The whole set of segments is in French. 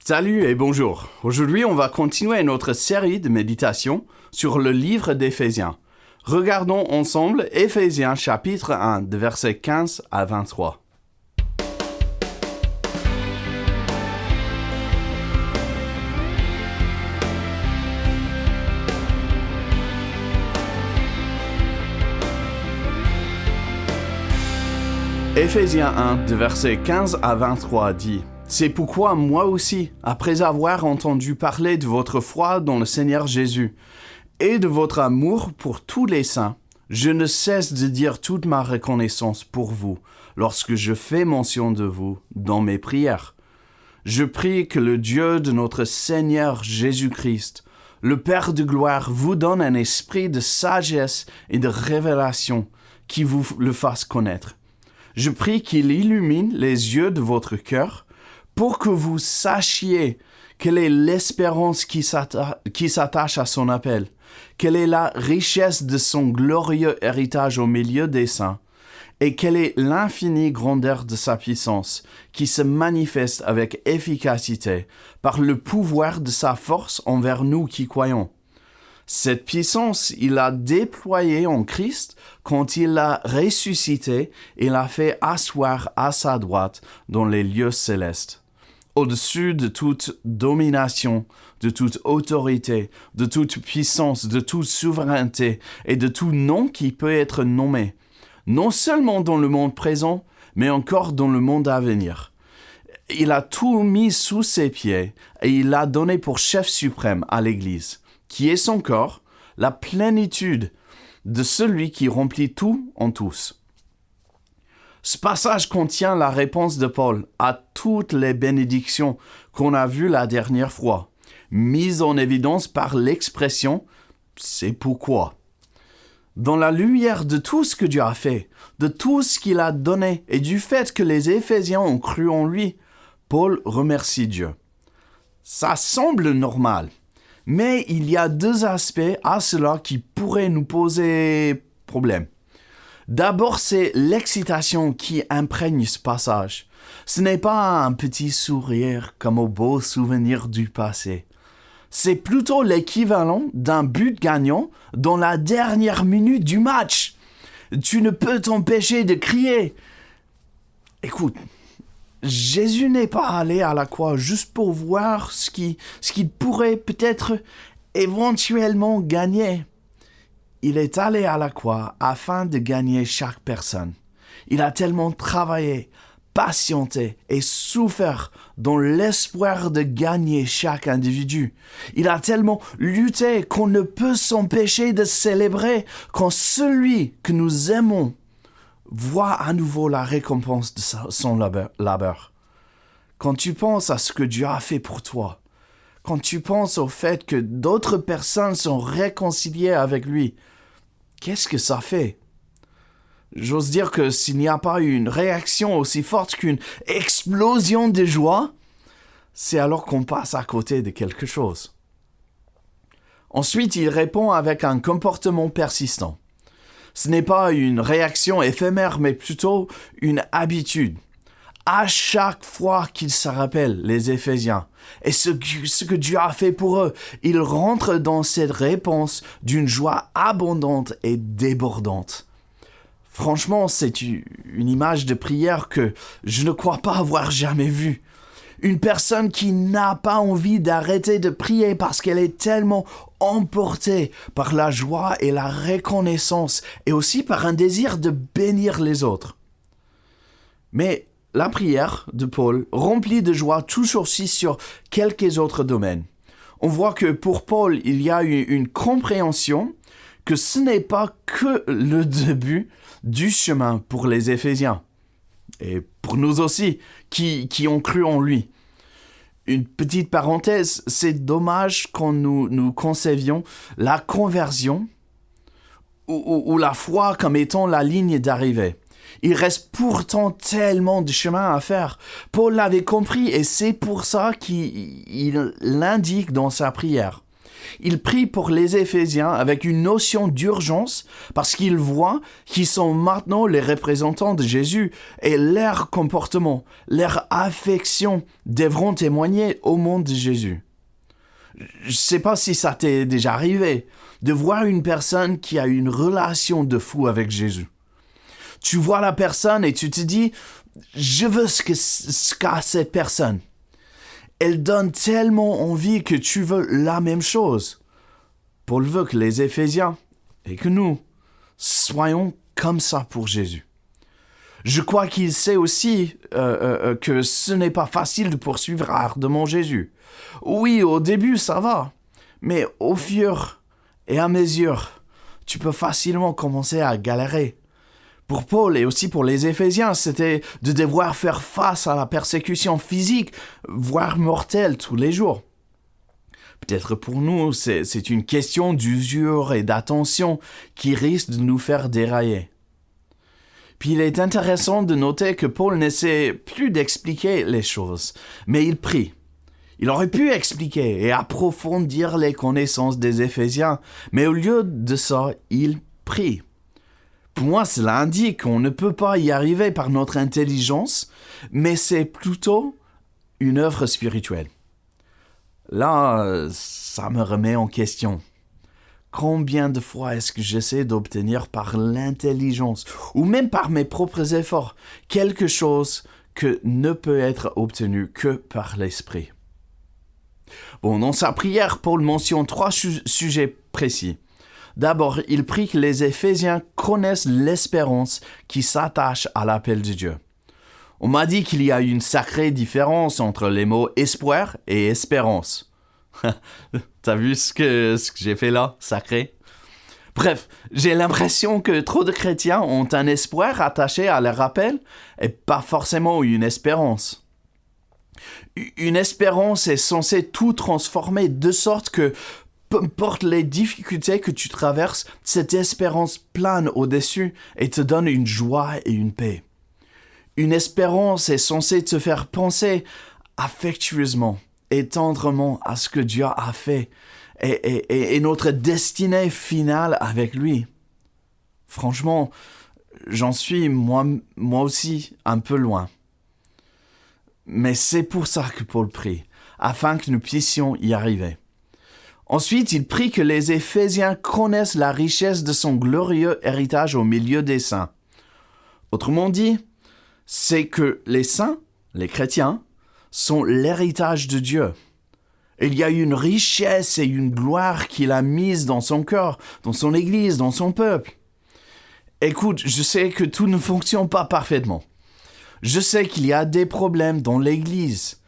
Salut et bonjour. Aujourd'hui, on va continuer notre série de méditations sur le livre d'Éphésiens. Regardons ensemble Éphésiens chapitre 1, de versets 15 à 23. Éphésiens 1, de versets 15 à 23 dit « C'est pourquoi moi aussi, après avoir entendu parler de votre foi dans le Seigneur Jésus et de votre amour pour tous les saints, je ne cesse de dire toute ma reconnaissance pour vous lorsque je fais mention de vous dans mes prières. Je prie que le Dieu de notre Seigneur Jésus-Christ, le Père de gloire, vous donne un esprit de sagesse et de révélation qui vous le fasse connaître. Je prie qu'il illumine les yeux de votre cœur pour que vous sachiez quelle est l'espérance qui s'attache à son appel, quelle est la richesse de son glorieux héritage au milieu des saints, et quelle est l'infinie grandeur de sa puissance qui se manifeste avec efficacité par le pouvoir de sa force envers nous qui croyons. Cette puissance, il l'a déployée en Christ quand il l'a ressuscité et l'a fait asseoir à sa droite dans les lieux célestes, au-dessus de toute domination, de toute autorité, de toute puissance, de toute souveraineté et de tout nom qui peut être nommé, non seulement dans le monde présent, mais encore dans le monde à venir. Il a tout mis sous ses pieds et il l'a donné pour chef suprême à l'Église, qui est son corps, la plénitude de celui qui remplit tout en tous. Ce passage contient la réponse de Paul à toutes les bénédictions qu'on a vues la dernière fois, mises en évidence par l'expression « c'est pourquoi ». Dans la lumière de tout ce que Dieu a fait, de tout ce qu'il a donné et du fait que les Éphésiens ont cru en lui, Paul remercie Dieu. Ça semble normal, mais il y a deux aspects à cela qui pourraient nous poser problème. D'abord, c'est l'excitation qui imprègne ce passage. Ce n'est pas un petit sourire comme au beau souvenir du passé. C'est plutôt l'équivalent d'un but gagnant dans la dernière minute du match. Tu ne peux t'empêcher de crier. Écoute, Jésus n'est pas allé à la croix juste pour voir ce qu'il pourrait peut-être éventuellement gagner. Il est allé à la croix afin de gagner chaque personne. Il a tellement travaillé, patienté et souffert dans l'espoir de gagner chaque individu. Il a tellement lutté qu'on ne peut s'empêcher de célébrer quand celui que nous aimons voit à nouveau la récompense de son labeur. Quand tu penses à ce que Dieu a fait pour toi, quand tu penses au fait que d'autres personnes sont réconciliées avec lui, qu'est-ce que ça fait? J'ose dire que s'il n'y a pas eu une réaction aussi forte qu'une explosion de joie, c'est alors qu'on passe à côté de quelque chose. Ensuite, il répond avec un comportement persistant. Ce n'est pas une réaction éphémère, mais plutôt une habitude. À chaque fois qu'ils se rappellent, les Éphésiens, et ce que Dieu a fait pour eux, ils rentrent dans cette réponse d'une joie abondante et débordante. Franchement, c'est une image de prière que je ne crois pas avoir jamais vue. Une personne qui n'a pas envie d'arrêter de prier parce qu'elle est tellement emportée par la joie et la reconnaissance et aussi par un désir de bénir les autres. Mais la prière de Paul remplit de joie touche aussi sur quelques autres domaines. On voit que pour Paul, il y a une compréhension que ce n'est pas que le début du chemin pour les Éphésiens, et pour nous aussi, qui ont cru en lui. Une petite parenthèse, c'est dommage quand nous concevions la conversion ou la foi comme étant la ligne d'arrivée. Il reste pourtant tellement de chemin à faire. Paul l'avait compris et c'est pour ça qu'il l'indique dans sa prière. Il prie pour les Éphésiens avec une notion d'urgence parce qu'il voit qu'ils sont maintenant les représentants de Jésus et leur comportement, leur affection devront témoigner au monde de Jésus. Je ne sais pas si ça t'est déjà arrivé de voir une personne qui a une relation de fou avec Jésus. Tu vois la personne et tu te dis « Je veux ce qu'a cette personne ». Elle donne tellement envie que tu veux la même chose. Paul veut que les Éphésiens et que nous soyons comme ça pour Jésus. Je crois qu'il sait aussi que ce n'est pas facile de poursuivre ardemment Jésus. Oui, au début, ça va. Mais au fur et à mesure, tu peux facilement commencer à galérer. Pour Paul et aussi pour les Éphésiens, c'était de devoir faire face à la persécution physique, voire mortelle tous les jours. Peut-être pour nous, c'est une question d'usure et d'attention qui risque de nous faire dérailler. Puis il est intéressant de noter que Paul n'essaie plus d'expliquer les choses, mais il prie. Il aurait pu expliquer et approfondir les connaissances des Éphésiens, mais au lieu de ça, il prie. Pour moi, cela indique qu'on ne peut pas y arriver par notre intelligence, mais c'est plutôt une œuvre spirituelle. Là, ça me remet en question. Combien de fois est-ce que j'essaie d'obtenir par l'intelligence, ou même par mes propres efforts, quelque chose que ne peut être obtenu que par l'esprit? Bon, dans sa prière, Paul mentionne 3 sujets précis. D'abord, il prie que les Éphésiens connaissent l'espérance qui s'attache à l'appel de Dieu. On m'a dit qu'il y a une sacrée différence entre les mots espoir et espérance. T'as vu ce que j'ai fait là, sacré? Bref, j'ai l'impression que trop de chrétiens ont un espoir attaché à leur appel et pas forcément une espérance. Une espérance est censée tout transformer de sorte que peu importe les difficultés que tu traverses, cette espérance plane au-dessus et te donne une joie et une paix. Une espérance est censée te faire penser affectueusement et tendrement à ce que Dieu a fait et notre destinée finale avec lui. Franchement, j'en suis moi aussi un peu loin. Mais c'est pour ça que Paul prie, afin que nous puissions y arriver. Ensuite, il prie que les Éphésiens connaissent la richesse de son glorieux héritage au milieu des saints. Autrement dit, c'est que les saints, les chrétiens, sont l'héritage de Dieu. Il y a une richesse et une gloire qu'il a mise dans son cœur, dans son Église, dans son peuple. Écoute, je sais que tout ne fonctionne pas parfaitement. Je sais qu'il y a des problèmes dans l'Église.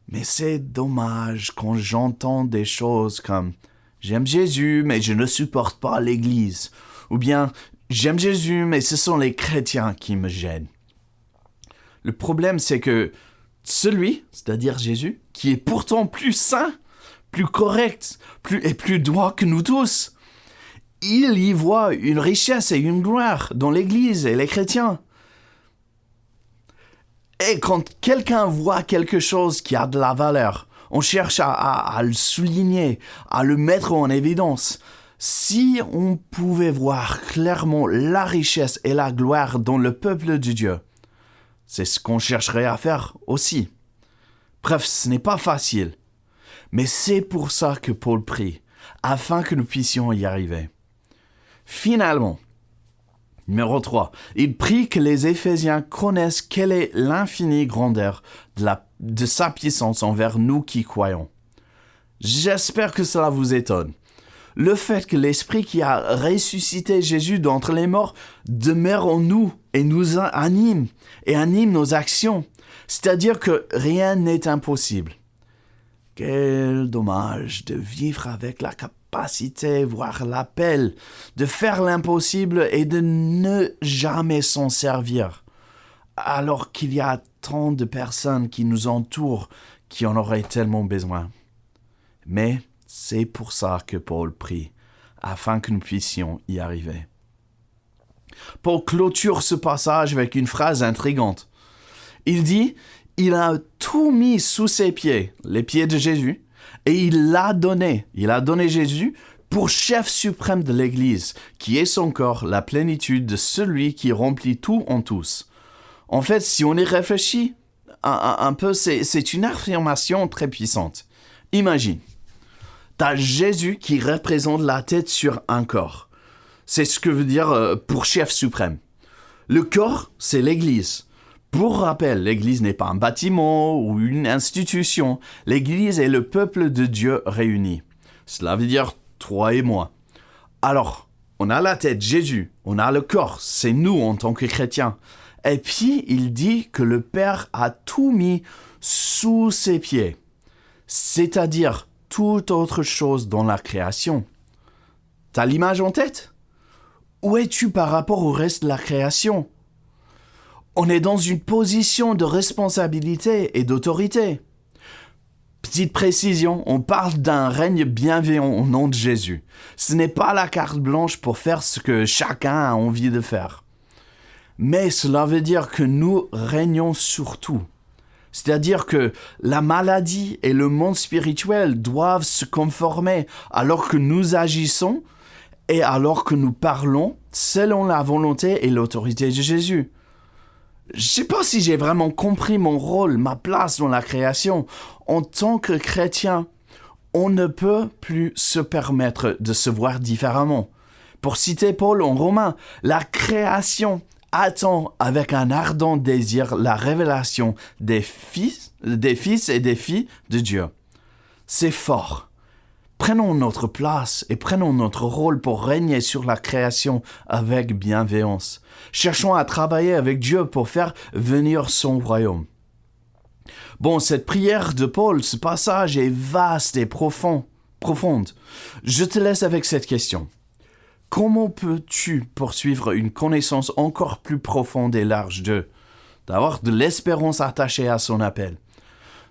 Mais c'est dommage quand j'entends des choses comme « J'aime Jésus, mais je ne supporte pas l'Église » ou bien « J'aime Jésus, mais ce sont les chrétiens qui me gênent ». Le problème, c'est que celui, c'est-à-dire Jésus, qui est pourtant plus saint, plus correct et plus droit que nous tous, il y voit une richesse et une gloire dans l'Église et les chrétiens. Et quand quelqu'un voit quelque chose qui a de la valeur, on cherche à le souligner, à le mettre en évidence. Si on pouvait voir clairement la richesse et la gloire dans le peuple de Dieu, c'est ce qu'on chercherait à faire aussi. Bref, ce n'est pas facile. Mais c'est pour ça que Paul prie, afin que nous puissions y arriver. Finalement, numéro 3, il prie que les Éphésiens connaissent quelle est l'infinie grandeur de sa puissance envers nous qui croyons. J'espère que cela vous étonne. Le fait que l'Esprit qui a ressuscité Jésus d'entre les morts demeure en nous et nous anime nos actions. C'est-à-dire que rien n'est impossible. Quel dommage de vivre avec la capacité, voire l'appel, de faire l'impossible et de ne jamais s'en servir, alors qu'il y a tant de personnes qui nous entourent qui en auraient tellement besoin. Mais c'est pour ça que Paul prie, afin que nous puissions y arriver. Paul clôture ce passage avec une phrase intrigante. Il dit « Il a tout mis sous ses pieds, les pieds de Jésus, Et il l'a donné. Il a donné Jésus pour chef suprême de l'Église, qui est son corps, la plénitude de celui qui remplit tout en tous. En fait, si on y réfléchit un peu, c'est une affirmation très puissante. Imagine, t'as Jésus qui représente la tête sur un corps. C'est ce que veut dire pour chef suprême. Le corps, c'est l'Église. Pour rappel, l'Église n'est pas un bâtiment ou une institution. L'Église est le peuple de Dieu réuni. Cela veut dire toi et moi. Alors, on a la tête, Jésus. On a le corps, c'est nous en tant que chrétiens. Et puis, il dit que le Père a tout mis sous ses pieds. C'est-à-dire toute autre chose dans la création. T'as l'image en tête? Où es-tu par rapport au reste de la création? On est dans une position de responsabilité et d'autorité. Petite précision, on parle d'un règne bienveillant au nom de Jésus. Ce n'est pas la carte blanche pour faire ce que chacun a envie de faire. Mais cela veut dire que nous régnons sur tout. C'est-à-dire que la maladie et le monde spirituel doivent se conformer alors que nous agissons et alors que nous parlons selon la volonté et l'autorité de Jésus. Je ne sais pas si j'ai vraiment compris mon rôle, ma place dans la création. En tant que chrétien, on ne peut plus se permettre de se voir différemment. Pour citer Paul en Romains, la création attend avec un ardent désir la révélation des fils et des filles de Dieu. C'est fort. Prenons notre place et prenons notre rôle pour régner sur la création avec bienveillance. Cherchons à travailler avec Dieu pour faire venir son royaume. Bon, cette prière de Paul, ce passage est vaste et profonde. Je te laisse avec cette question. Comment peux-tu poursuivre une connaissance encore plus profonde et large d'avoir de l'espérance attachée à son appel,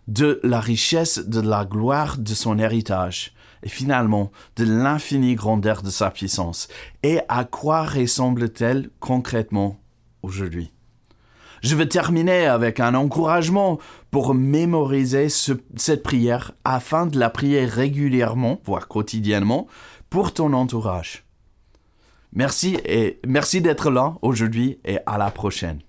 de la richesse de la gloire de son héritage, et finalement de l'infinie grandeur de sa puissance, et à quoi ressemble-t-elle concrètement aujourd'hui? Je vais terminer avec un encouragement pour mémoriser cette prière afin de la prier régulièrement, voire quotidiennement, pour ton entourage. Merci d'être là aujourd'hui et à la prochaine.